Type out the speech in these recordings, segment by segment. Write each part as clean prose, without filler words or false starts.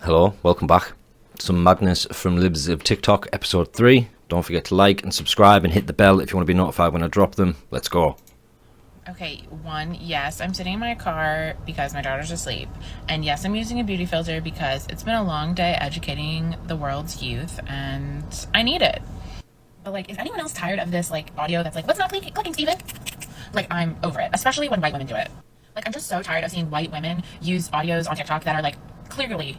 Hello, welcome back. Some madness from Libs of TikTok, episode 3. Don't forget to like and subscribe and hit the bell if you want to be notified when I drop them. Let's go. Okay, yes, I'm sitting in my car because my daughter's asleep. And yes, I'm using a beauty filter because it's been a long day educating the world's youth and I need it. But is anyone else tired of this audio that's what's not clicking, Steven? I'm over it, especially when white women do it. I'm just so tired of seeing white women use audios on TikTok that are clearly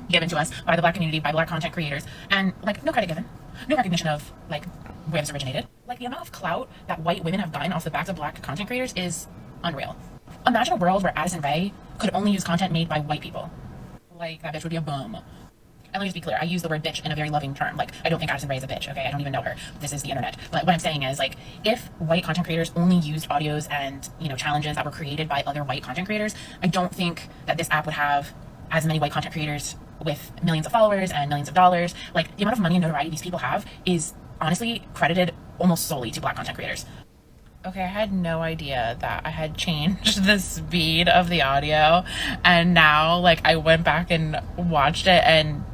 given to us by the black community, by black content creators, and no credit given, no recognition of where this originated. The amount of clout that white women have gotten off the backs of black content creators is unreal. Imagine a world where Addison Rae could only use content made by white people. That bitch would be a bum. And let me just be clear, I use the word bitch in a very loving term. I don't think Addison Rae is a bitch, okay? I don't even know her. This is the internet. But what I'm saying is, if white content creators only used audios and, challenges that were created by other white content creators, I don't think that this app would have as many white content creators with millions of followers and millions of dollars. The amount of money and notoriety these people have is honestly credited almost solely to black content creators. Okay, I had no idea that I had changed the speed of the audio, and now I went back and watched it and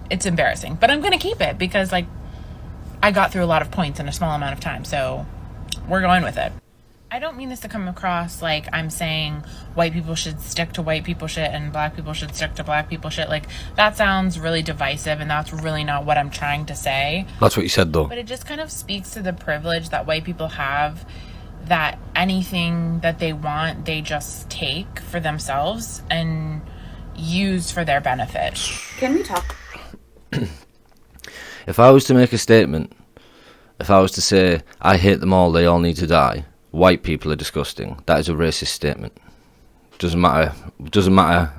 it's embarrassing, but I'm gonna keep it because I got through a lot of points in a small amount of time, so we're going with it. I don't mean this to come across like I'm saying white people should stick to white people shit and black people should stick to black people shit. That sounds really divisive, and that's really not what I'm trying to say. That's what you said, though. But it just kind of speaks to the privilege that white people have, that anything that they want, they just take for themselves and use for their benefit. Can we talk? If I was to make a statement, if I was to say, I hate them all, they all need to die, white people are disgusting, that is a racist statement. Doesn't matter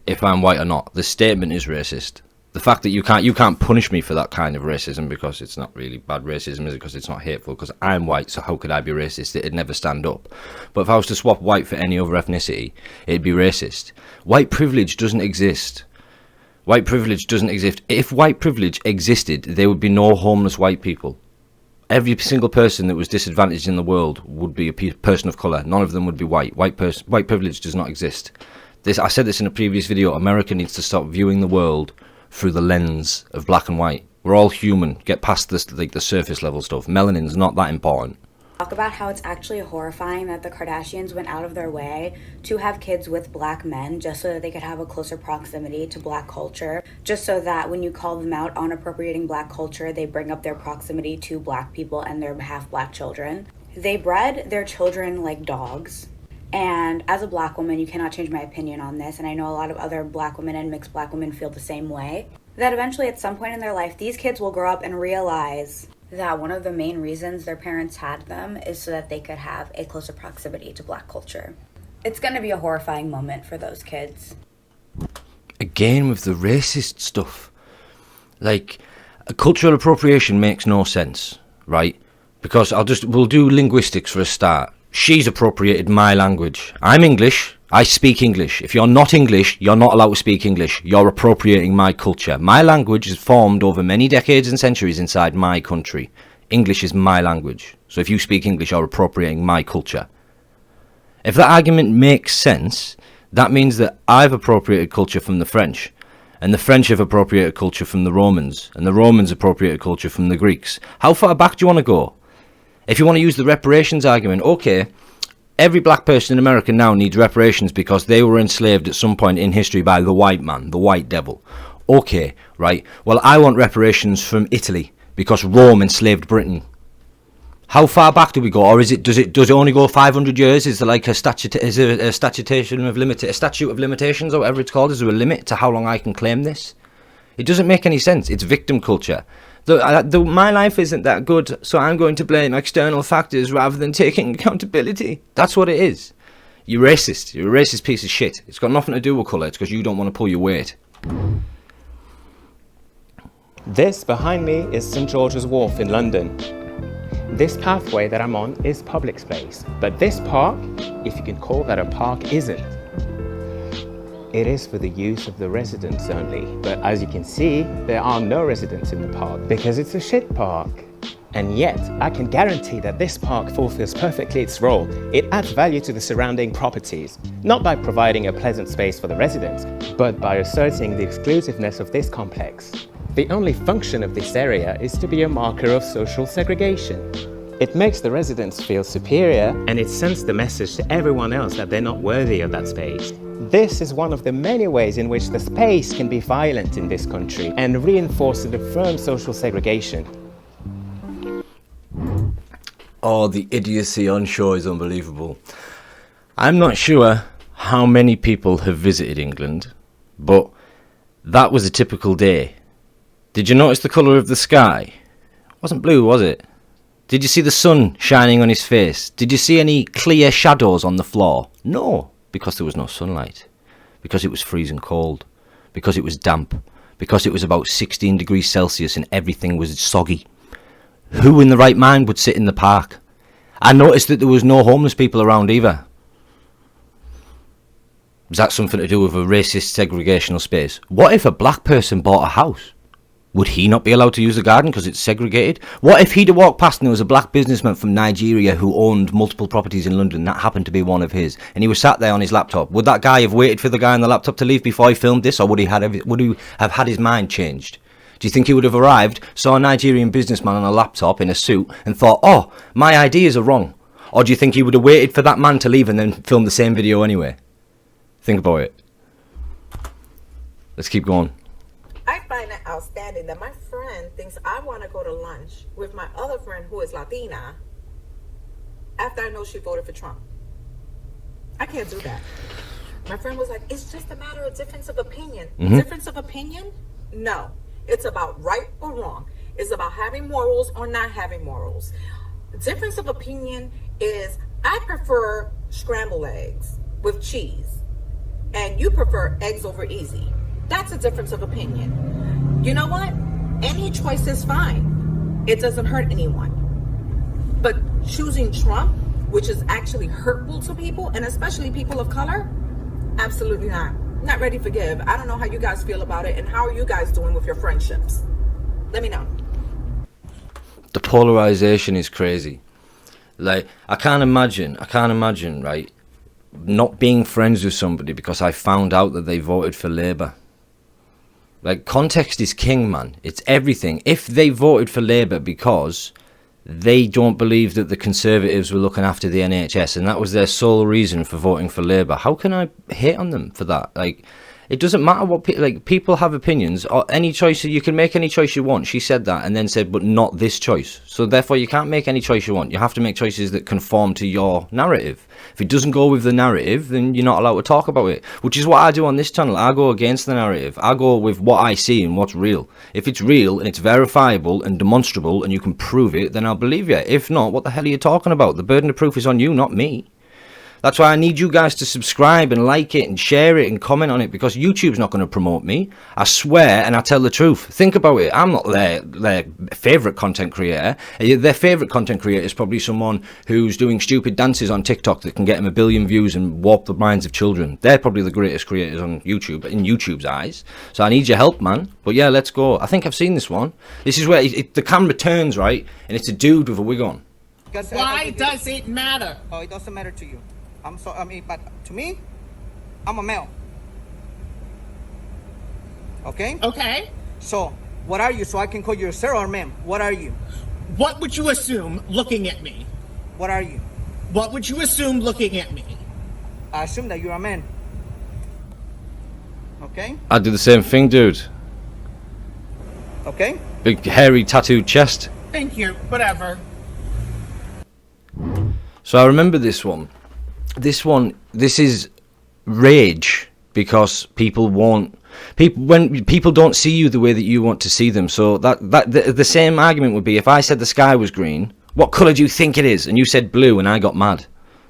if I'm white or not, the statement is racist. The fact that you can't punish me for that kind of racism because it's not really bad racism, is it? Because it's not hateful, because I'm white, so how could I be racist? It'd never stand up. But if I was to swap white for any other ethnicity, it'd be racist. White privilege doesn't exist. White privilege doesn't exist. If white privilege existed, there would be no homeless white people. Every single person that was disadvantaged in the world would be a person of colour. None of them would be white. White privilege does not exist. I said this in a previous video. America needs to stop viewing the world through the lens of black and white. We're all human. Get past this, the surface level stuff. Melanin's not that important. Talk about how it's actually horrifying that the Kardashians went out of their way to have kids with black men just so that they could have a closer proximity to black culture, just so that when you call them out on appropriating black culture, they bring up their proximity to black people and their half black children. They bred their children like dogs. And as a black woman, you cannot change my opinion on this, and I know a lot of other black women and mixed black women feel the same way, that eventually at some point in their life, these kids will grow up and realize that one of the main reasons their parents had them is so that they could have a closer proximity to black culture. It's going to be a horrifying moment for those kids. Again with the racist stuff. Cultural appropriation makes no sense, right? Because we'll do linguistics for a start. She's appropriated my language. I'm English. I speak English. If you're not English, you're not allowed to speak English. You're appropriating my culture. My language is formed over many decades and centuries inside my country. English is my language. So if you speak English, you're appropriating my culture. If that argument makes sense, that means that I've appropriated culture from the French, and the French have appropriated culture from the Romans, and the Romans appropriated culture from the Greeks. How far back do you want to go? If you want to use the reparations argument, okay, every black person in America now needs reparations because they were enslaved at some point in history by the white man, the white devil. Okay, right. Well, I want reparations from Italy because Rome enslaved Britain. How far back do we go? Or does it only go 500 years? Is there a statute of limitations or whatever it's called? Is there a limit to how long I can claim this? It doesn't make any sense. It's victim culture. My life isn't that good, so I'm going to blame external factors rather than taking accountability. That's what it is. You're racist. You're a racist piece of shit. It's got nothing to do with colour. It's because you don't want to pull your weight. This behind me is St George's Wharf in London. This pathway that I'm on is public space, but this park, if you can call that a park, isn't. It is for the use of the residents only, but as you can see, there are no residents in the park because it's a shit park. And yet, I can guarantee that this park fulfills perfectly its role. It adds value to the surrounding properties, not by providing a pleasant space for the residents, but by asserting the exclusiveness of this complex. The only function of this area is to be a marker of social segregation. It makes the residents feel superior, and it sends the message to everyone else that they're not worthy of that space. This is one of the many ways in which the space can be violent in this country and reinforce and affirm social segregation. Oh, the idiocy on shore is unbelievable. I'm not sure how many people have visited England, but that was a typical day. Did you notice the colour of the sky? It wasn't blue, was it? Did you see the sun shining on his face? Did you see any clear shadows on the floor? No, because there was no sunlight. Because it was freezing cold. Because it was damp. Because it was about 16 degrees Celsius and everything was soggy. Who in the right mind would sit in the park? I noticed that there was no homeless people around either. Was that something to do with a racist segregational space? What if a black person bought a house? Would he not be allowed to use the garden because it's segregated? What if he'd have walked past and there was a black businessman from Nigeria who owned multiple properties in London, that happened to be one of his, and he was sat there on his laptop? Would that guy have waited for the guy on the laptop to leave before he filmed this, or would he have had his mind changed? Do you think he would have arrived, saw a Nigerian businessman on a laptop in a suit and thought, oh, my ideas are wrong? Or do you think he would have waited for that man to leave and then filmed the same video anyway? Think about it. Let's keep going. I find it outstanding that my friend thinks I want to go to lunch with my other friend who is Latina after I know she voted for Trump. I can't do that. My friend was like, it's just a matter of difference of opinion. Difference of opinion? No. It's about right or wrong. It's about having morals or not having morals. Difference of opinion is I prefer scrambled eggs with cheese and you prefer eggs over easy. That's a difference of opinion. You know what? Any choice is fine. It doesn't hurt anyone. But choosing Trump, which is actually hurtful to people, and especially people of color, absolutely not. Not ready to forgive. I don't know how you guys feel about it, and how are you guys doing with your friendships? Let me know. The polarization is crazy. Like, I can't imagine, right, not being friends with somebody because I found out that they voted for Labour. Like, context is king, man. It's everything. If they voted for Labour because they don't believe that the Conservatives were looking after the NHS and that was their sole reason for voting for Labour, how can I hate on them for that? Like, it doesn't matter what people have opinions, or any choice. You can make any choice you want. She said that and then said, but not this choice. So therefore you can't make any choice you want. You have to make choices that conform to your narrative. If it doesn't go with the narrative, then you're not allowed to talk about it, which is what I do on this channel. I go against the narrative. I go with what I see and what's real. If it's real and it's verifiable and demonstrable and you can prove it, then I'll believe you. If not, what the hell are you talking about? The burden of proof is on you, not me. That's why I need you guys to subscribe and like it and share it and comment on it, because YouTube's not going to promote me. I swear, and I tell the truth. Think about it. I'm not their favourite content creator. Their favourite content creator is probably someone who's doing stupid dances on TikTok that can get them 1 billion views and warp the minds of children. They're probably the greatest creators on YouTube, in YouTube's eyes. So I need your help, man. But yeah, let's go. I think I've seen this one. This is where the camera turns, right? And it's a dude with a wig on. Why does it matter? Oh, it doesn't matter to you. But to me, I'm a male. Okay? Okay. So, what are you? So I can call you sir or ma'am. What are you? What would you assume looking at me? What are you? What would you assume looking at me? I assume that you're a man. Okay? I do the same thing, dude. Okay? Big, hairy, tattooed chest. Thank you. Whatever. So I remember this one. This is rage, because when people don't see you the way that you want to see them. So the same argument would be if I said the sky was green, what colour do you think it is? And you said blue and I got mad.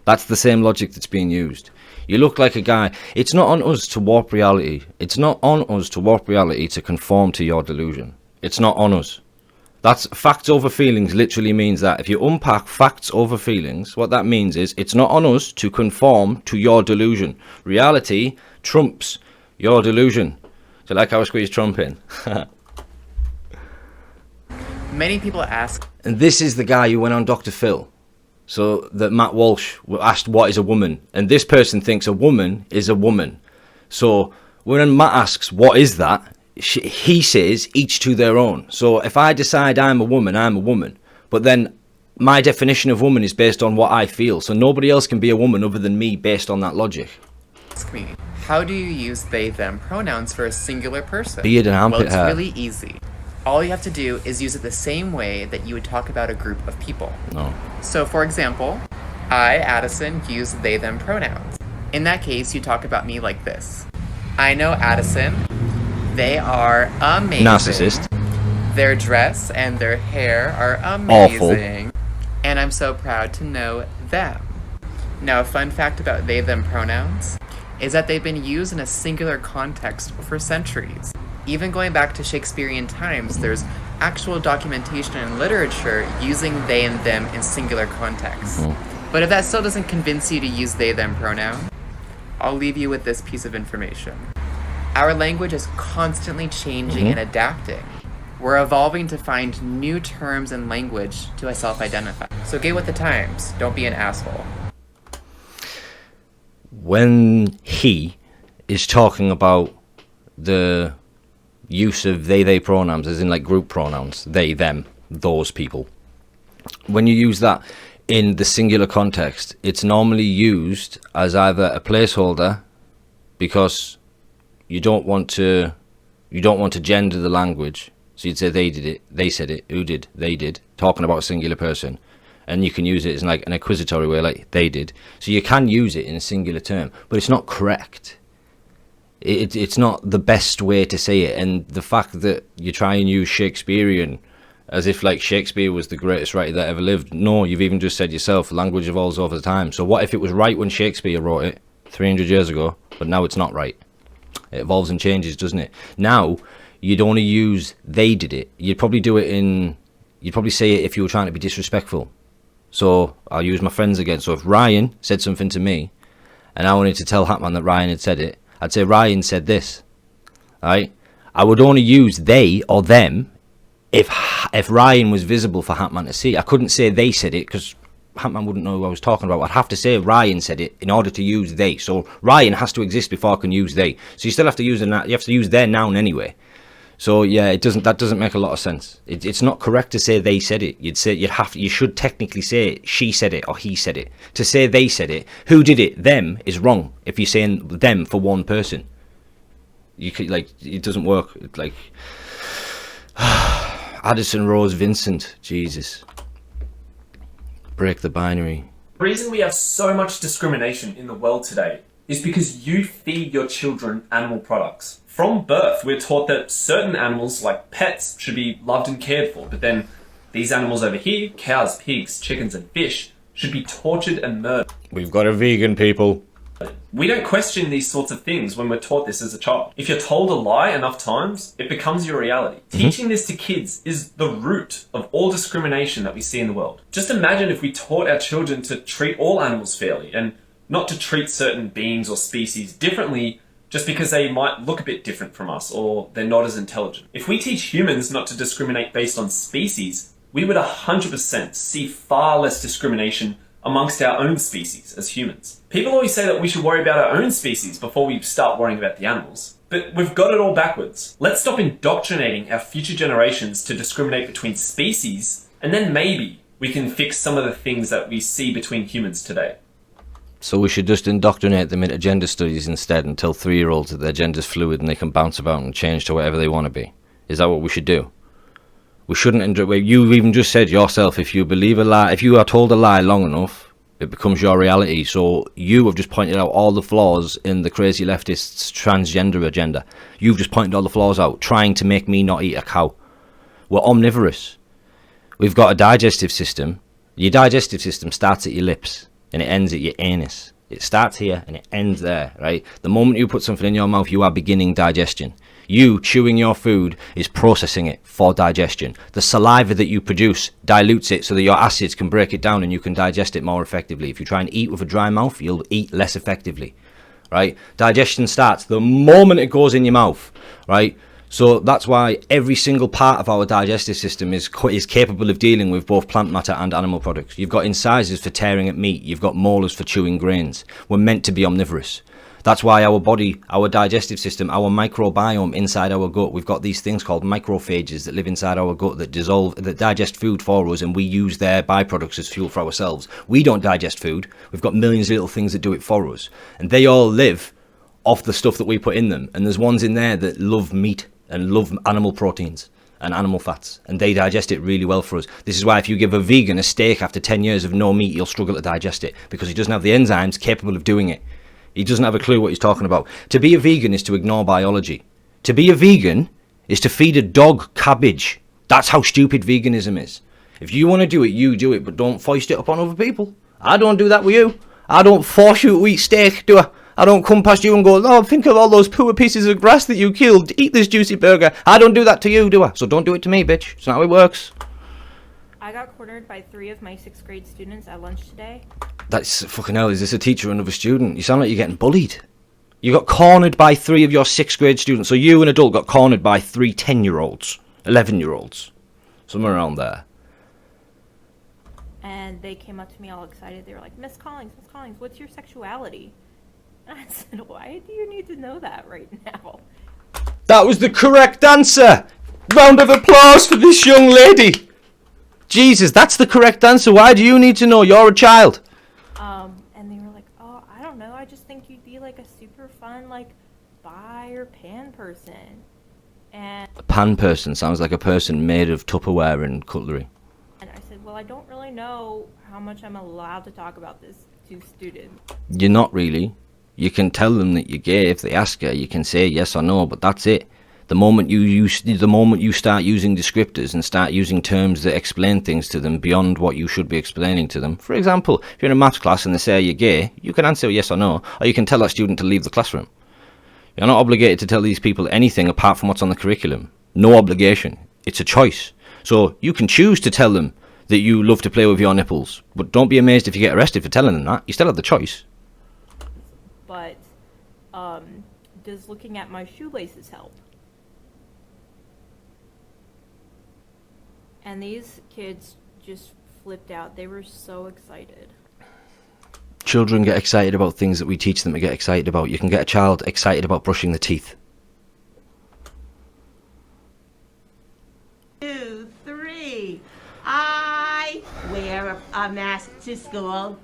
That's the same logic that's being used. You look like a guy. It's not on us to warp reality. It's not on us to warp reality to conform to your delusion. It's not on us. That's facts over feelings literally means that. If you unpack facts over feelings, what that means is it's not on us to conform to your delusion. Reality trumps your delusion. Do you like how I squeeze Trump in? Many people ask, And this is the guy who went on Dr. Phil. So that Matt Walsh asked, what is a woman? And this person thinks a woman is a woman. So when Matt asks, what is that? He says, each to their own. So if I decide I'm a woman, I'm a woman. But then my definition of woman is based on what I feel. So nobody else can be a woman other than me based on that logic. ask me, how do you use they, them pronouns for a singular person? Beard and armpit well, it's hair. really easy. All you have to do is use it the same way that you would talk about a group of people. No. So, for example, I, Addison, use they, them pronouns. In that case, you talk about me like this. I know Addison. They are amazing. Narcissist. Their dress and their hair are amazing. Awful. And I'm so proud to know them. Now, a fun fact about they, them pronouns is that they've been used in a singular context for centuries. Even going back to Shakespearean times, there's actual documentation and literature using they and them in singular contexts. But if that still doesn't convince you to use they, them pronoun, I'll leave you with this piece of information. Our language is constantly changing and adapting. We're evolving to find new terms and language to self-identify. So get with the times. Don't be an asshole. When he is talking about the use of they pronouns, as in like group pronouns, they, them, those people, when you use that in the singular context, it's normally used as either a placeholder because you don't want to gender the language. So you'd say they did it, they said it, who did, they did, talking about a singular person. And you can use it as like an accusatory way, like they did. So you can use it in a singular term, but it's not correct. It's not the best way to say it. And the fact that you try and use Shakespearean as if like Shakespeare was the greatest writer that ever lived. No, you've even just said yourself, language evolves over time. So what if it was right when Shakespeare wrote it 300 years ago, but now it's not right? It evolves and changes, doesn't it? Now, you'd only use they did it. You'd probably say it if you were trying to be disrespectful. So I'll use my friends again. So if Ryan said something to me and I wanted to tell Hatman that Ryan had said it, I'd say Ryan said this. Right? I would only use they or them if Ryan was visible for Hatman to see. I couldn't say they said it because Hatman wouldn't know who I was talking about. I'd have to say Ryan said it in order to use they. So Ryan has to exist before I can use they. So you still have to use you have to use their noun anyway. So yeah, that doesn't make a lot of sense. It's not correct to say they said it. You should technically say she said it or he said it. To say they said it, who did it, them, is wrong. If you're saying them for one person, you could it doesn't work. It's like Addison Rose Vincent, Jesus, break the binary. The reason we have so much discrimination in the world today is because you feed your children animal products. From birth, we're taught that certain animals, like pets, should be loved and cared for, but then these animals over here, cows, pigs, chickens, and fish, should be tortured and murdered. We've got a vegan, people. We don't question these sorts of things when we're taught this as a child. If you're told a lie enough times, it becomes your reality. Teaching this to kids is the root of all discrimination that we see in the world. Just imagine if we taught our children to treat all animals fairly and not to treat certain beings or species differently just because they might look a bit different from us or they're not as intelligent. If we teach humans not to discriminate based on species, we would 100% see far less discrimination amongst our own species as humans. People always say that we should worry about our own species before we start worrying about the animals. But we've got it all backwards. Let's stop indoctrinating our future generations to discriminate between species, and then maybe we can fix some of the things that we see between humans today. So we should just indoctrinate them into gender studies instead and tell 3-year-olds that their gender's fluid and they can bounce about and change to whatever they want to be. Is that what we should do? We shouldn't. You even just said yourself, if you believe a lie, if you are told a lie long enough, it becomes your reality. So you have just pointed out all the flaws in the crazy leftists' transgender agenda. You've just pointed all the flaws out, trying to make me not eat a cow. We're omnivorous. We've got a digestive system. Your digestive system starts at your lips and it ends at your anus. It starts here and it ends there, right? The moment you put something in your mouth, you are beginning digestion. You chewing your food is processing it for digestion. The saliva that you produce dilutes it so that your acids can break it down and you can digest it more effectively. If you try and eat with a dry mouth, you'll eat less effectively, right? Digestion starts the moment it goes in your mouth, right? So that's why every single part of our digestive system is capable of dealing with both plant matter and animal products. You've got incisors for tearing at meat. You've got molars for chewing grains. We're meant to be omnivorous. That's why our body, our digestive system, our microbiome inside our gut, we've got these things called macrophages that live inside our gut that digest food for us, and we use their byproducts as fuel for ourselves. We don't digest food. We've got millions of little things that do it for us. And they all live off the stuff that we put in them. And there's ones in there that love meat and love animal proteins and animal fats, and they digest it really well for us. This is why if you give a vegan a steak after 10 years of no meat, he'll struggle to digest it, because he doesn't have the enzymes capable of doing it. He doesn't have a clue what he's talking about. To be a vegan is to ignore biology. To be a vegan is to feed a dog cabbage. That's how stupid veganism is. If you want to do it, you do it, but don't foist it upon other people. I don't do that with you. I don't force you to eat steak, do I? I don't come past you and go, oh, think of all those poor pieces of grass that you killed. Eat this juicy burger. I don't do that to you, do I? So don't do it to me, bitch. It's not how it works. I got cornered by 3 of my 6th grade students at lunch today. That's fucking hell. Is this a teacher or another student? You sound like you're getting bullied. You got cornered by 3 of your 6th grade students. So you, an adult, got cornered by 3 10-year-olds, 11-year-olds, somewhere around there. And they came up to me all excited. They were like, Miss Collins, what's your sexuality? And I said, why do you need to know that right now? That was the correct answer. Round of applause for this young lady. Jesus, that's the correct answer. Why do you need to know? You're a child. And they were like, oh, I don't know. I just think you'd be like a super fun, like, bi or pan person. And A pan person sounds like a person made of Tupperware and cutlery. I said, well, I don't really know how much I'm allowed to talk about this to students. You're not really. You can tell them that you're gay if they ask you. You can say yes or no, but that's it. The moment you start using descriptors and start using terms that explain things to them beyond what you should be explaining to them. For example, if you're in a maths class and they say you're gay, you can answer yes or no, or you can tell that student to leave the classroom. You're not obligated to tell these people anything apart from what's on the curriculum. No obligation. It's a choice. So you can choose to tell them that you love to play with your nipples, but don't be amazed if you get arrested for telling them that. You still have the choice. But does looking at my shoelaces help? And these kids just flipped out. They were so excited. Children get excited about things that we teach them to get excited about. You can get a child excited about brushing the teeth. 2, 3. I wear a mask to school.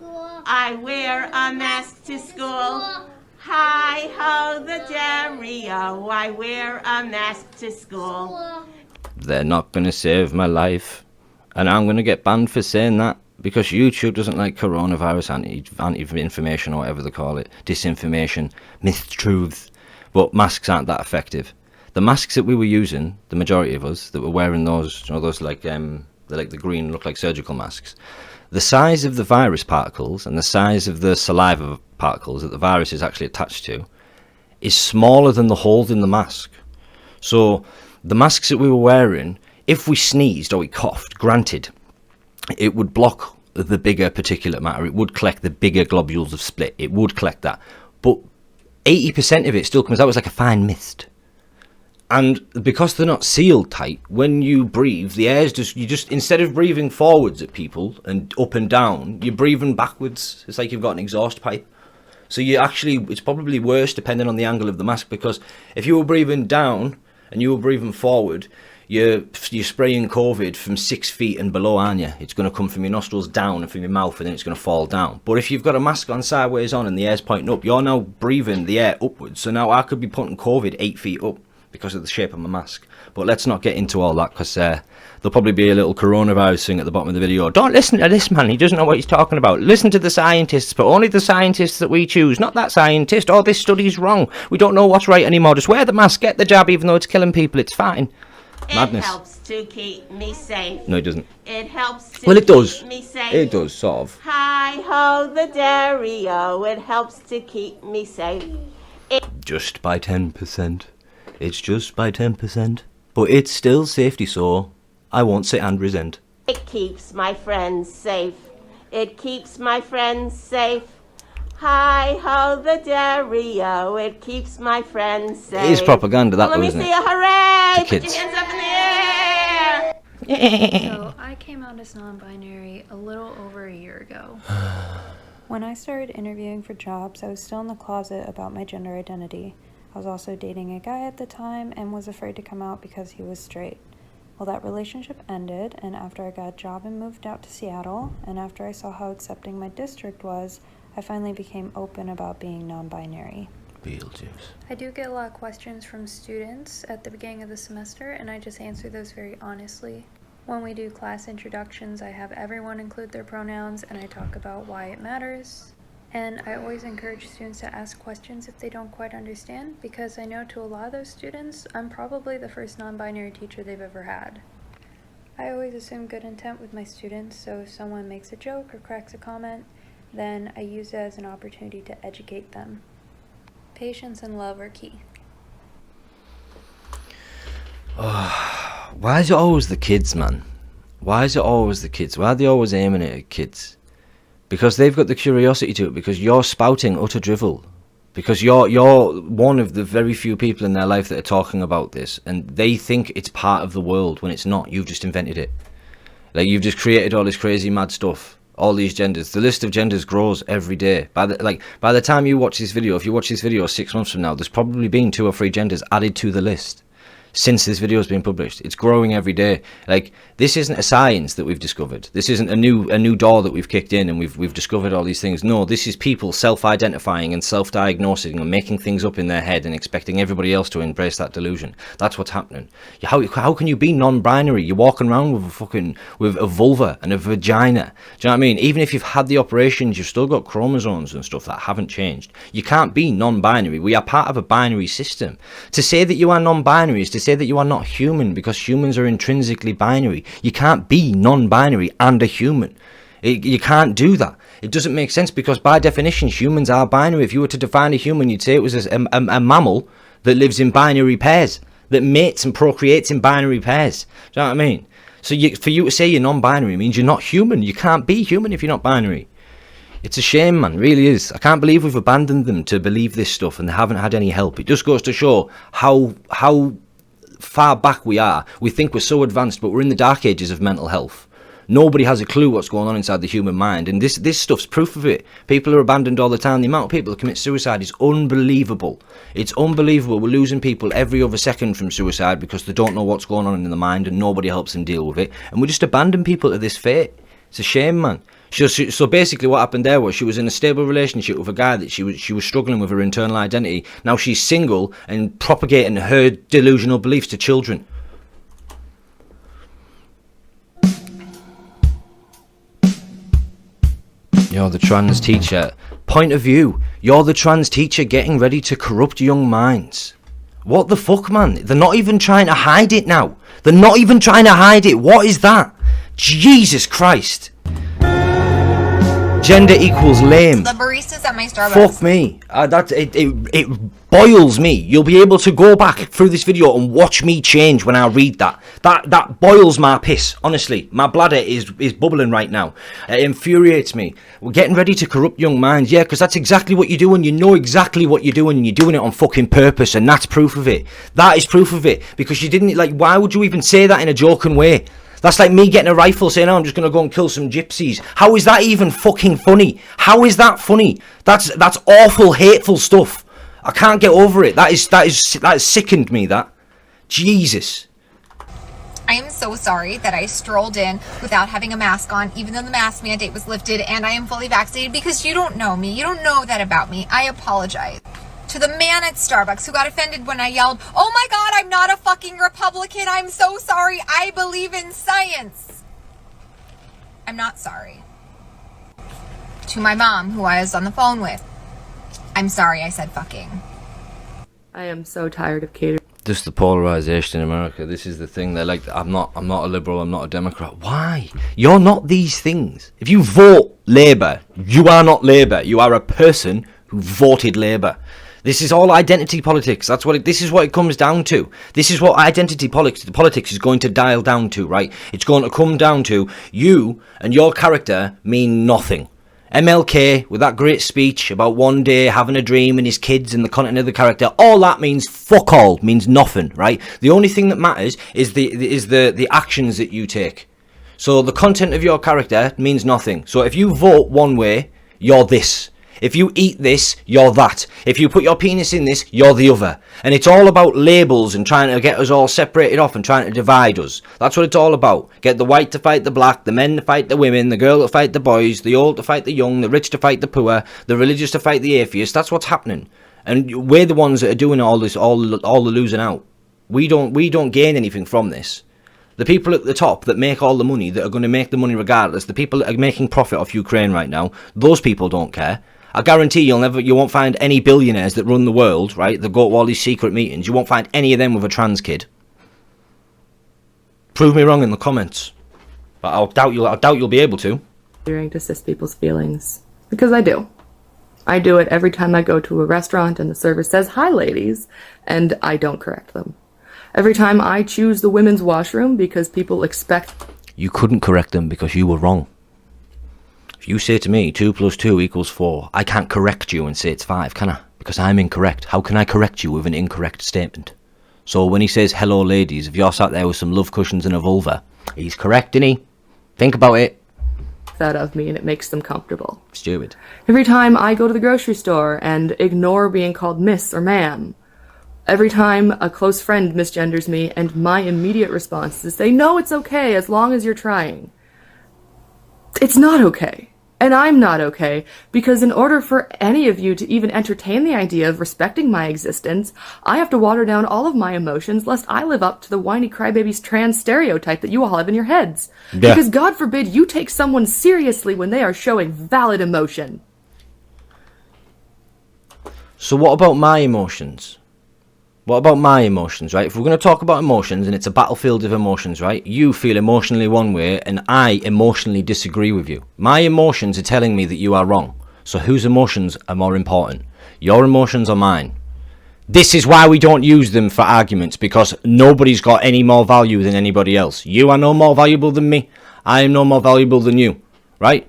I wear a mask to school. Hi ho the Dario. I wear a mask to school. They're not going to save my life. And I'm going to get banned for saying that, because YouTube doesn't like coronavirus anti-information or whatever they call it. Disinformation, mistruths. But masks aren't that effective. The masks that we were using, the majority of us that were wearing those, you know, those like they're like the green, look like surgical masks. The size of the virus particles and the size of the saliva particles that the virus is actually attached to is smaller than the hole in the mask. So the masks that we were wearing, if we sneezed or we coughed, granted, it would block the bigger particulate matter. It would collect the bigger globules of split. It would collect that. But 80% of it still comes out as like a fine mist. And because they're not sealed tight, when you breathe, the air's just instead of breathing forwards at people and up and down, you're breathing backwards. It's like you've got an exhaust pipe. So it's probably worse depending on the angle of the mask, because if you were breathing down and you were breathing forward, you're spraying COVID from 6 feet and below, aren't you? It's going to come from your nostrils down and from your mouth, and then it's going to fall down. But if you've got a mask on sideways on and the air's pointing up, you're now breathing the air upwards. So now I could be putting COVID 8 feet up because of the shape of my mask. But let's not get into all that, because there'll probably be a little coronavirus thing at the bottom of the video. Don't listen to this man, he doesn't know what he's talking about. Listen to the scientists, but only the scientists that we choose, not that scientist. Oh, this study's wrong, we don't know what's right anymore. Just wear the mask, get the jab, even though it's killing people, it's fine. Madness. It helps to keep me safe. No, it doesn't. It helps to Well, it does. keep me safe. It does, sort of. Hi ho the Dario. It helps to keep me safe. Just by 10%. It's just by 10%. But it's still safety, so I won't sit and resent. It keeps my friends safe. It keeps my friends safe. Hi ho the dairy-o, it keeps my friends safe. It is propaganda, that Let though, me isn't see it? a hooray! To Put your kids. hands up in the air! So I came out as non-binary a little over a year ago. When I started interviewing for jobs, I was still in the closet about my gender identity. I was also dating a guy at the time and was afraid to come out because he was straight. Well, that relationship ended, and after I got a job and moved out to Seattle, and after I saw how accepting my district was, I finally became open about being non-binary. Beetlejuice. I do get a lot of questions from students at the beginning of the semester, and I just answer those very honestly. When we do class introductions, I have everyone include their pronouns, and I talk about why it matters. And I always encourage students to ask questions if they don't quite understand, because I know to a lot of those students, I'm probably the first non-binary teacher they've ever had. I always assume good intent with my students, so if someone makes a joke or cracks a comment, then I use it as an opportunity to educate them. Patience and love are key. Why is it always the kids, man? Why is it always the kids? Why are they always aiming it at kids? Because they've got the curiosity to it, because you're spouting utter drivel. Because you're one of the very few people in their life that are talking about this, and they think it's part of the world when it's not. You've just invented it. Like, you've just created all this crazy mad stuff. All these genders. The list of genders grows every day. By the time you watch this video, if you watch this video 6 months from now, there's probably been 2 or 3 genders added to the list. Since this video has been published, it's growing every day. Like, this isn't a science that we've discovered. This isn't a new door that we've kicked in and we've discovered all these things. No, this is people self-identifying and self-diagnosing and making things up in their head and expecting everybody else to embrace that delusion. That's what's happening. How can you be non-binary? You're walking around with a vulva and a vagina. Do you know what I mean? Even if you've had the operations, you've still got chromosomes and stuff that haven't changed. You can't be non-binary. We are part of a binary system. To say that you are non-binary is to say that you are not human, because humans are intrinsically binary. You can't be non-binary and a human. You can't do that. It doesn't make sense, because by definition humans are binary. If you were to define a human, you'd say it was a mammal that lives in binary pairs, that mates and procreates in binary pairs. Do you know what I mean? So for you to say you're non-binary means you're not human. You can't be human if you're not binary. It's a shame, man, really is. I can't believe we've abandoned them to believe this stuff and they haven't had any help. It just goes to show how far back we are. We think we're so advanced, but we're in the dark ages of mental health. Nobody has a clue what's going on inside the human mind, and this stuff's proof of it. People are abandoned all the time. The amount of people that commit suicide is unbelievable. It's unbelievable. We're losing people every other second from suicide because they don't know what's going on in the mind and nobody helps them deal with it, and we just abandon people to this fate. It's a shame, man. So basically what happened there was she was in a stable relationship with a guy that she was struggling with her internal identity. Now she's single and propagating her delusional beliefs to children. You're the trans teacher. Point of view. You're the trans teacher getting ready to corrupt young minds. What the fuck, man? They're not even trying to hide it now. They're not even trying to hide it. What is that? Jesus Christ. Gender equals lame. The baristas at my Starbucks. Fuck me. It boils me. You'll be able to go back through this video and watch me change when I read that. That boils my piss. Honestly, my bladder is bubbling right now. It infuriates me. We're getting ready to corrupt young minds. Yeah, because that's exactly what you're doing. You know exactly what you're doing, and you're doing it on fucking purpose, and that's proof of it. That is proof of it. Because you didn't, like, why would you even say that in a joking way? That's like me getting a rifle saying, oh, I'm just going to go and kill some gypsies. How is that even fucking funny? How is that funny? That's awful, hateful stuff. I can't get over it. That sickened me, that. Jesus. I am so sorry that I strolled in without having a mask on, even though the mask mandate was lifted and I am fully vaccinated, because you don't know me. You don't know that about me. I apologize. To the man at Starbucks who got offended when I yelled, oh my God, I'm not a fucking Republican. I'm so sorry. I believe in science. I'm not sorry. To my mom, who I was on the phone with, I'm sorry I said fucking. I am so tired of catering. Just the polarization in America. This is the thing. They're like, I'm not a liberal, I'm not a Democrat. Why? You're not these things. If you vote Labour, you are not Labour. You are a person who voted Labour. This is all identity politics. This is what it comes down to. This is what identity politics is going to dial down to, right? It's going to come down to you and your character mean nothing. MLK, with that great speech about one day having a dream and his kids and the content of the character, all that means fuck all, means nothing, right? The only thing that matters is the actions that you take. So the content of your character means nothing. So if you vote one way, you're this. If you eat this, you're that. If you put your penis in this, you're the other. And it's all about labels and trying to get us all separated off and trying to divide us. That's what it's all about. Get the white to fight the black, the men to fight the women, the girl to fight the boys, the old to fight the young, the rich to fight the poor, the religious to fight the atheist. That's what's happening. And we're the ones that are doing all this, all the losing out. We don't gain anything from this. The people at the top that make all the money, that are going to make the money regardless, the people that are making profit off Ukraine right now, those people don't care. I guarantee you won't find any billionaires that run the world, right, that go to all these secret meetings. You won't find any of them with a trans kid. Prove me wrong in the comments. But I doubt you'll be able to. To assist people's feelings. Because I do. I do it every time I go to a restaurant and the server says, "Hi, ladies," and I don't correct them. Every time I choose the women's washroom because people expect... You couldn't correct them because you were wrong. If you say to me 2 + 2 = 4, I can't correct you and say it's 5, can I? Because I'm incorrect. How can I correct you with an incorrect statement? So when he says, "Hello, ladies," if you're sat there with some love cushions and a vulva, he's correct, isn't he? Think about it. ...that of me, and it makes them comfortable. Stupid. Every time I go to the grocery store and ignore being called miss or ma'am. Every time a close friend misgenders me, and my immediate response is to say, "No, it's okay, as long as you're trying." It's not okay. And I'm not okay, because in order for any of you to even entertain the idea of respecting my existence, I have to water down all of my emotions lest I live up to the whiny crybabies trans stereotype that you all have in your heads. Yeah. Because God forbid you take someone seriously when they are showing valid emotion. So what about my emotions? What about my emotions, right? If we're going to talk about emotions and it's a battlefield of emotions, right? You feel emotionally one way and I emotionally disagree with you. My emotions are telling me that you are wrong. So whose emotions are more important? Your emotions or mine? This is why we don't use them for arguments, because nobody's got any more value than anybody else. You are no more valuable than me. I am no more valuable than you, right?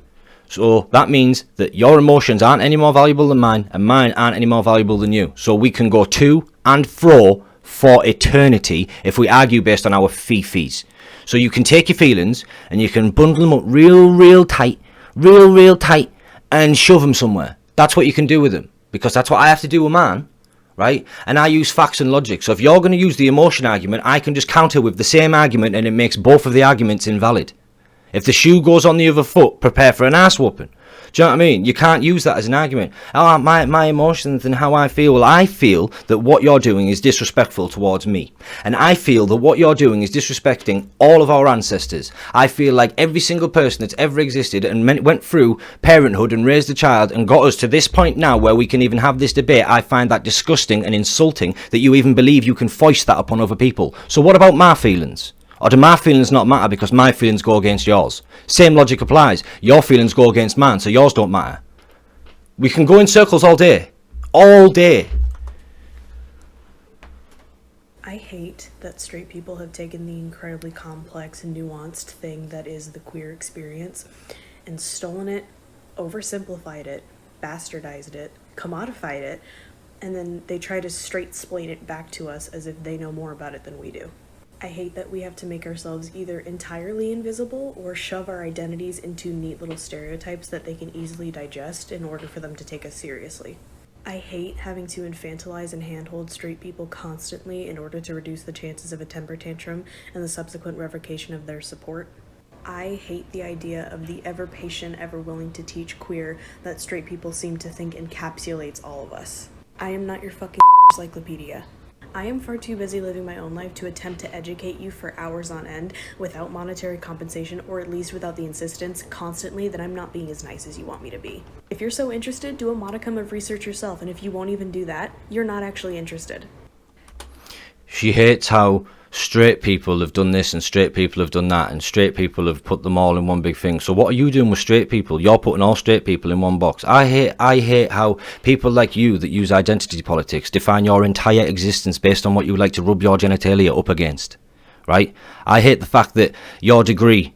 So that means that your emotions aren't any more valuable than mine and mine aren't any more valuable than you. So we can go to and fro for eternity if we argue based on our fee-fees. So you can take your feelings and you can bundle them up real tight, real tight, and shove them somewhere. That's what you can do with them, because that's what I have to do with mine, right? And I use facts and logic. So if you're going to use the emotion argument, I can just counter with the same argument and it makes both of the arguments invalid. If the shoe goes on the other foot, prepare for an ass whooping. Do you know what I mean? You can't use that as an argument. Oh, my emotions and how I feel. Well, I feel that what you're doing is disrespectful towards me. And I feel that what you're doing is disrespecting all of our ancestors. I feel like every single person that's ever existed and went through parenthood and raised a child and got us to this point now where we can even have this debate, I find that disgusting and insulting that you even believe you can foist that upon other people. So what about my feelings? Or do my feelings not matter because my feelings go against yours? Same logic applies. Your feelings go against mine, so yours don't matter. We can go in circles all day. All day. I hate that straight people have taken the incredibly complex and nuanced thing that is the queer experience and stolen it, oversimplified it, bastardized it, commodified it, and then they try to straight-splain it back to us as if they know more about it than we do. I hate that we have to make ourselves either entirely invisible or shove our identities into neat little stereotypes that they can easily digest in order for them to take us seriously. I hate having to infantilize and handhold straight people constantly in order to reduce the chances of a temper tantrum and the subsequent revocation of their support. I hate the idea of the ever patient, ever willing to teach queer that straight people seem to think encapsulates all of us. I am not your fucking encyclopedia. I am far too busy living my own life to attempt to educate you for hours on end without monetary compensation, or at least without the insistence constantly that I'm not being as nice as you want me to be. If you're so interested, do a modicum of research yourself, and if you won't even do that, you're not actually interested. She hates how straight people have done this and straight people have done that and straight people have put them all in one big thing. So what are you doing with straight people? You're putting all straight people in one box. I hate how people like you that use identity politics define your entire existence based on what you like to rub your genitalia up against, right? I hate the fact that your degree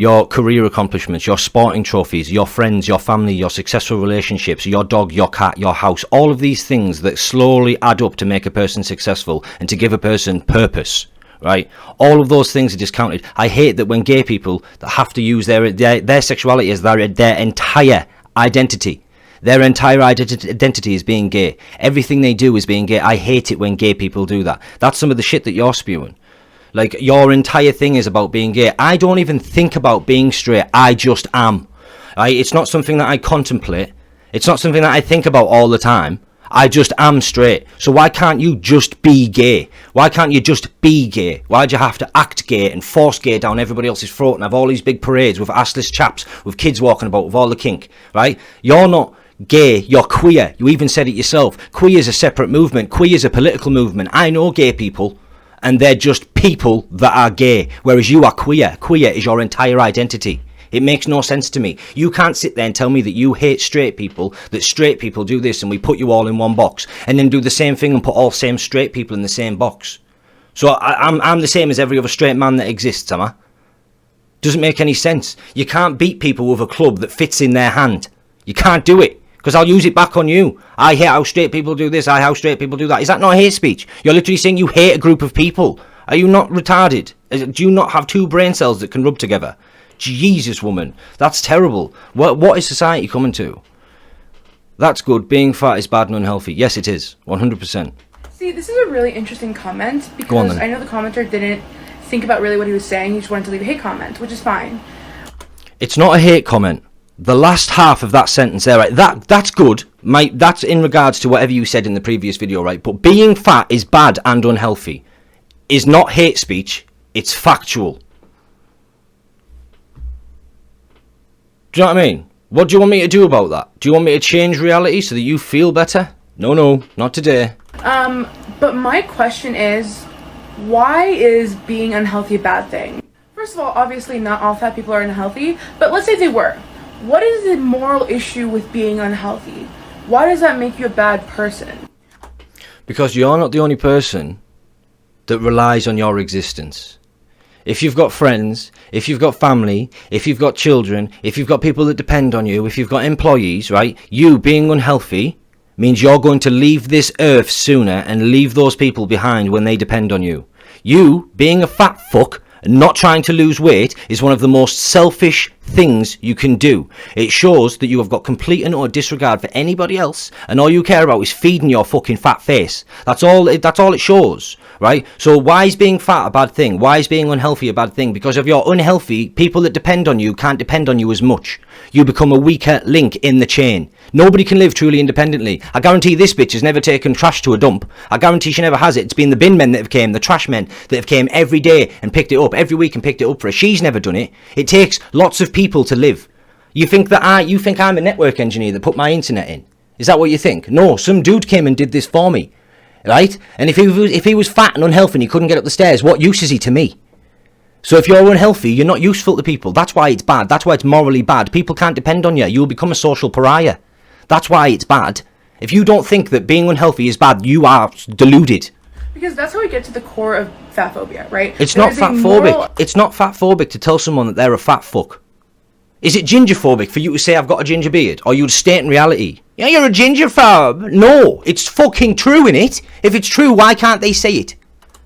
your career accomplishments, your sporting trophies, your friends, your family, your successful relationships, your dog, your cat, your house, all of these things that slowly add up to make a person successful and to give a person purpose, right? All of those things are discounted. I hate that when gay people that have to use their sexuality as their entire identity. Their entire identity is being gay. Everything they do is being gay. I hate it when gay people do that. That's some of the shit that you're spewing. Like, your entire thing is about being gay. I don't even think about being straight. I just am. Right? It's not something that I contemplate. It's not something that I think about all the time. I just am straight. So why can't you just be gay? Why can't you just be gay? Why'd you have to act gay and force gay down everybody else's throat and have all these big parades with assless chaps, with kids walking about with all the kink, right? You're not gay, you're queer. You even said it yourself. Queer is a separate movement. Queer is a political movement. I know gay people, and they're just people that are gay, whereas you are queer. Queer is your entire identity. It makes no sense to me. You can't sit there and tell me that you hate straight people, that straight people do this and we put you all in one box, and then do the same thing and put all same straight people in the same box. So I'm the same as every other straight man that exists, am I? Doesn't make any sense. You can't beat people with a club that fits in their hand. You can't do it, because I'll use it back on you. I hate how straight people do this, I hate how straight people do that. Is that not hate speech? You're literally saying you hate a group of people. Are you not retarded? Do you not have two brain cells that can rub together? Jesus, woman, that's terrible. What is society coming to? That's good. Being fat is bad and unhealthy. Yes, it is. 100%. See, this is a really interesting comment, Go on, because then. I know the commenter didn't think about really what he was saying. He just wanted to leave a hate comment, which is fine. It's not a hate comment. The last half of that sentence there, right? That's good. That's in regards to whatever you said in the previous video, right? But being fat is bad and unhealthy is not hate speech. It's factual. Do you know what I mean? What do you want me to do about that? Do you want me to change reality so that you feel better? No, not today. But my question is, why is being unhealthy a bad thing? First of all, obviously not all fat people are unhealthy, but let's say they were. What is the moral issue with being unhealthy? Why does that make you a bad person? Because you're not the only person that relies on your existence. If you've got friends, if you've got family, if you've got children, if you've got people that depend on you, if you've got employees, right? You being unhealthy means you're going to leave this earth sooner and leave those people behind when they depend on you. You being a fat fuck and not trying to lose weight is one of the most selfish things you can do. It shows that you have got complete and utter disregard for anybody else, and all you care about is feeding your fucking fat face. That's all it shows, right? So why is being fat a bad thing? Why is being unhealthy a bad thing? Because if you're unhealthy, people that depend on you can't depend on you as much. You become a weaker link in the chain. Nobody can live truly independently. I guarantee this bitch has never taken trash to a dump. I guarantee she never has it. It's been the bin men that have came, the trash men that have came every day and picked it up every week and picked it up for her. She's never done it. It takes lots of people to live. You think I'm a network engineer that put my internet in? Is that what you think? No, some dude came and did this for me, right? And if he was fat and unhealthy and he couldn't get up the stairs, what use is he to me? So if you're unhealthy, you're not useful to people. That's why it's bad. That's why it's morally bad. People can't depend on you. You'll become a social pariah. That's why it's bad. If you don't think that being unhealthy is bad, you are deluded. Because that's how we get to the core of fat phobia, right? It's not fat phobic. It's not fat phobic to tell someone that they're a fat fuck. Is it ginger phobic for you to say I've got a ginger beard? Or you'd state in reality, yeah, you're a ginger phobe? No, it's fucking true, innit? If it's true, why can't they say it?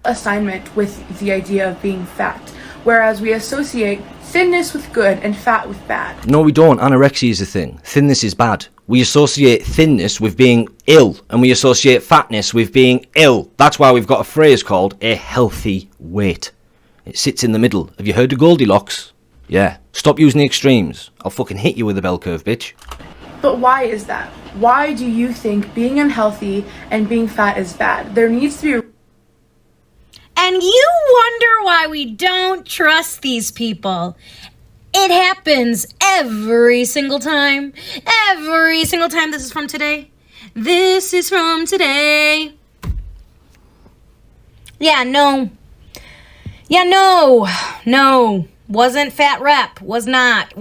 Assignment with the idea of being fat, whereas we associate thinness with good and fat with bad. No, we don't. Anorexia is a thing. Thinness is bad. We associate thinness with being ill, and we associate fatness with being ill. That's why we've got a phrase called a healthy weight. It sits in the middle. Have you heard of Goldilocks? Yeah. Stop using the extremes. I'll fucking hit you with a bell curve, bitch. But why is that? Why do you think being unhealthy and being fat is bad? There needs to be... And you wonder why we don't trust these people. It happens every single time. Every single time. This is from today. This is from today. Yeah, no. Wasn't fat rep. Was not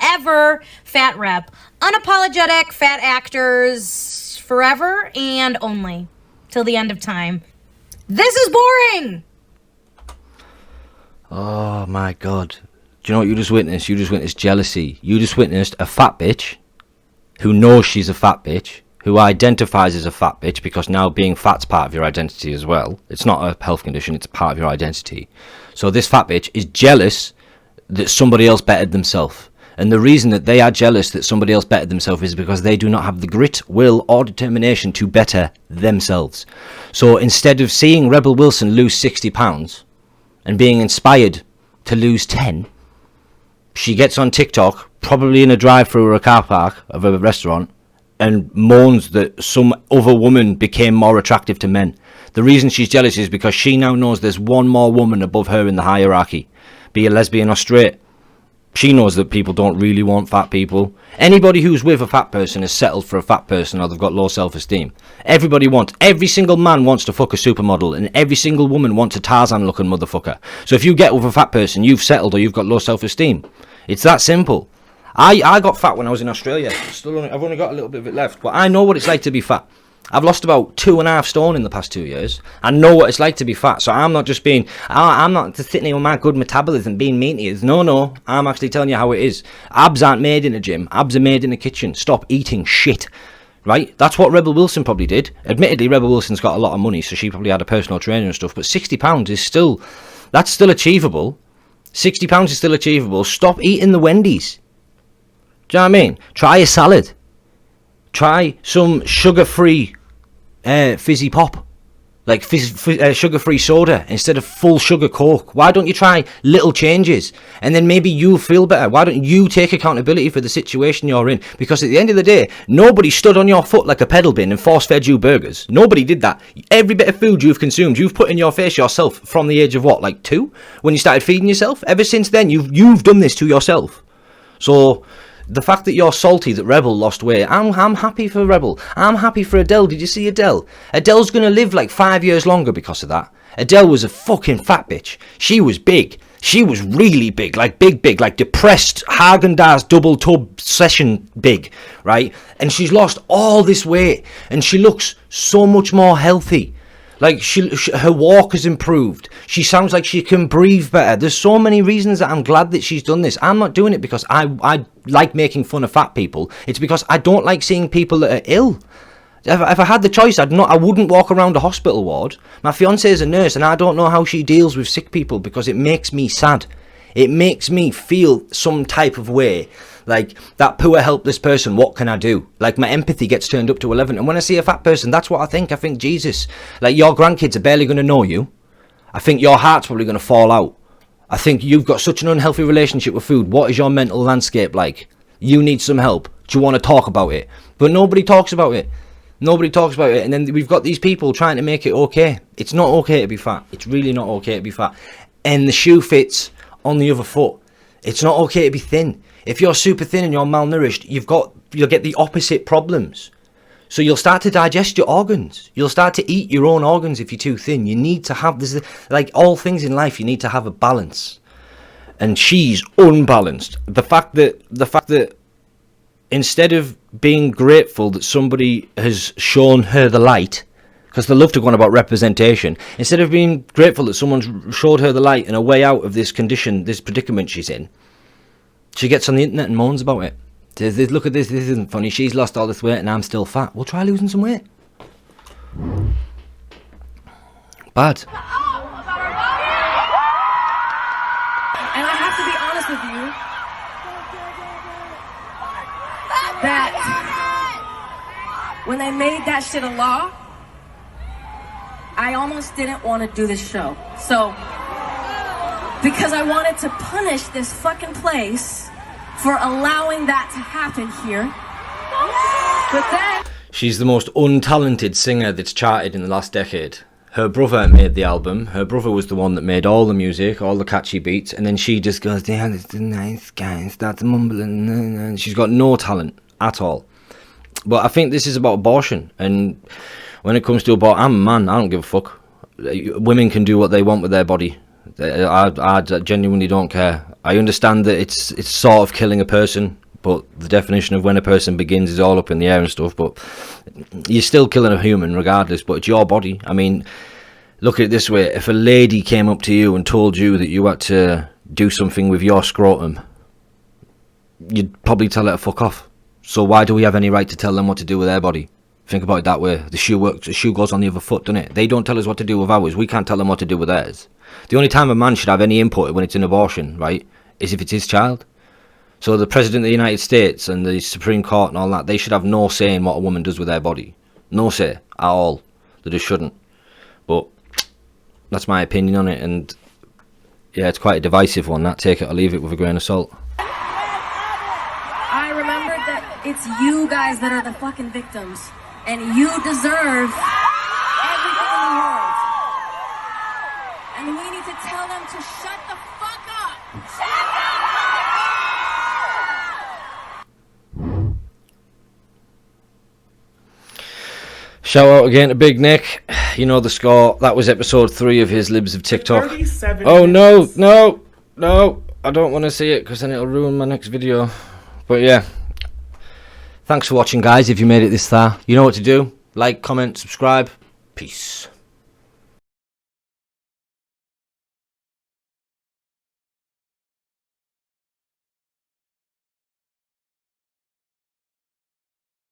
ever fat rep. Unapologetic fat actors forever and only. Till the end of time. This is boring! Oh my god. Do you know what you just witnessed? You just witnessed jealousy. You just witnessed a fat bitch who knows she's a fat bitch, who identifies as a fat bitch, because now being fat's part of your identity as well. It's not a health condition, it's part of your identity. So this fat bitch is jealous that somebody else bettered themselves. And the reason that they are jealous that somebody else bettered themselves is because they do not have the grit, will, or determination to better themselves. So instead of seeing Rebel Wilson lose 60 pounds and being inspired to lose 10, she gets on TikTok, probably in a drive-through or a car park of a restaurant, and moans that some other woman became more attractive to men. The reason she's jealous is because she now knows there's one more woman above her in the hierarchy, be a lesbian or straight. She knows that people don't really want fat people. Anybody who's with a fat person is settled for a fat person, or they've got low self-esteem. Every single man wants to fuck a supermodel, and every single woman wants a Tarzan-looking motherfucker. So if you get with a fat person, you've settled, or you've got low self-esteem. It's that simple. I got fat when I was in Australia. I've only got a little bit of it left, but I know what it's like to be fat. I've lost about 2.5 stone in the past 2 years. I know what it's like to be fat, so I'm not just being, I'm not just sitting here with my good metabolism being mean to you. No, I'm actually telling you how it is. Abs aren't made in a gym. Abs are made in a kitchen. Stop eating shit. Right? That's what Rebel Wilson probably did. Admittedly, Rebel Wilson's got a lot of money, so she probably had a personal trainer and stuff, but £60 is still, that's still achievable. £60 is still achievable. Stop eating the Wendy's. Do you know what I mean? Try a salad. Try some sugar-free fizzy pop. Like sugar-free soda instead of full sugar Coke. Why don't you try little changes? And then maybe you'll feel better. Why don't you take accountability for the situation you're in? Because at the end of the day, nobody stood on your foot like a pedal bin and force-fed you burgers. Nobody did that. Every bit of food you've consumed, you've put in your face yourself from the age of what, like 2? When you started feeding yourself? Ever since then, you've done this to yourself. So the fact that you're salty that Rebel lost weight, I'm happy for Rebel. I'm happy for Adele. Did you see Adele? Adele's going to live like 5 years longer because of that. Adele was a fucking fat bitch. She was big. She was really big, like big, like depressed Haagen-Dazs double tub session big, right? And she's lost all this weight and she looks so much more healthy. Like, her walk has improved. She sounds like she can breathe better. There's so many reasons that I'm glad that she's done this. I'm not doing it because I like making fun of fat people. It's because I don't like seeing people that are ill. If I had the choice, I wouldn't walk around a hospital ward. My fiancée is a nurse, and I don't know how she deals with sick people because it makes me sad. It makes me feel some type of way. Like, that poor helpless person, what can I do? Like, my empathy gets turned up to 11. And when I see a fat person, that's what I think. I think, Jesus, like, your grandkids are barely going to know you. I think your heart's probably going to fall out. I think you've got such an unhealthy relationship with food. What is your mental landscape like? You need some help. Do you want to talk about it? But nobody talks about it. Nobody talks about it. And then we've got these people trying to make it okay. It's not okay to be fat. It's really not okay to be fat. And the shoe fits on the other foot. It's not okay to be thin. If you're super thin and you're malnourished, you'll get the opposite problems. So you'll start to digest your organs. You'll start to eat your own organs if you're too thin. You need to have this, like all things in life, you need to have a balance. And she's unbalanced. The fact that instead of being grateful that somebody has shown her the light, because they love to go on about representation, instead of being grateful that someone's showed her the light and a way out of this condition, this predicament she's in, she gets on the internet and moans about it. Says, look at this isn't funny. She's lost all this weight and I'm still fat. Well, try losing some weight. Bad. And I have to be honest with you that when they made that shit a law, I almost didn't want to do this show. So, because I wanted to punish this fucking place for allowing that to happen here. But then she's the most untalented singer that's charted in the last decade. Her brother made the album. Her brother was the one that made all the music, all the catchy beats, and then she just goes, yeah, this is a nice guy, and starts mumbling, and she's got no talent at all. But I think this is about abortion, and when it comes to abortion, I'm a man, I don't give a fuck. Women can do what they want with their body. I genuinely don't care. I understand that it's sort of killing a person, but the definition of when a person begins is all up in the air and stuff, but you're still killing a human regardless, but it's your body. I mean, look at it this way. If a lady came up to you and told you that you had to do something with your scrotum, you'd probably tell her to fuck off. So why do we have any right to tell them what to do with their body? Think about it that way. The shoe goes on the other foot, doesn't it? They don't tell us what to do with ours. We can't tell them what to do with theirs. The only time a man should have any input when it's an abortion, right, is if it's his child. So the President of the United States and the Supreme Court and all that, they should have no say in what a woman does with their body. No say at all. They just shouldn't. But that's my opinion on it, and yeah, it's quite a divisive one, that. Take it or leave it with a grain of salt. I remembered that it's you guys that are the fucking victims, and you deserve everything in the world. And we need to tell them to shut the fuck up. Shout out again to Big Nick. You know the score. That was episode 3 of his Libs of TikTok. 37 Oh minutes. no. I don't want to see it because then it'll ruin my next video. But yeah. Thanks for watching, guys. If you made it this far, you know what to do. Like, comment, subscribe. Peace.